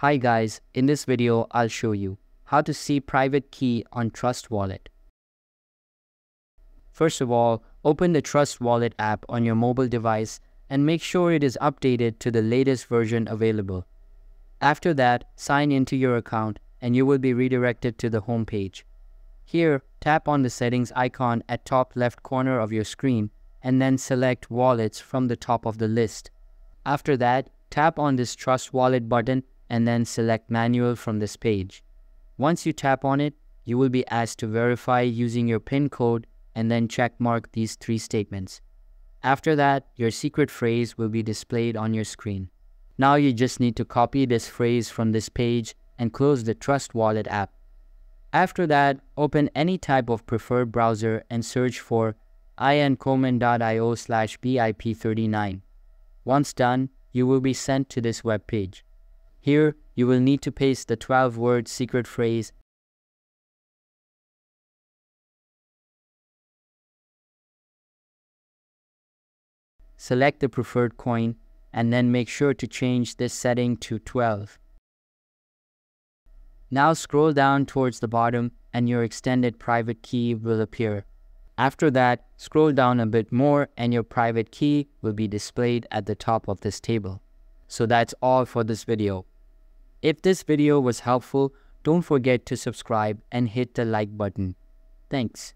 Hi guys, in this video I'll show you how to see private key on Trust Wallet. First of all, open the Trust Wallet app on your mobile device and make sure it is updated to the latest version available. After that, sign into your account and you will be redirected to the home page. Here, tap on the settings icon at top left corner of your screen and then select Wallets from the top of the list. After that, tap on this Trust Wallet button and then select Manual from this page. Once you tap on it, you will be asked to verify using your PIN code and then check mark these 3 statements. After that, your secret phrase will be displayed on your screen. Now you just need to copy this phrase from this page and close the Trust Wallet app. After that, open any type of preferred browser and search for iancoleman.io/BIP39. Once done, you will be sent to this web page. Here, you will need to paste the 12-word secret phrase. Select the preferred coin and then make sure to change this setting to 12. Now scroll down towards the bottom and your extended private key will appear. After that, scroll down a bit more and your private key will be displayed at the top of this table. So that's all for this video. If this video was helpful, don't forget to subscribe and hit the like button. Thanks.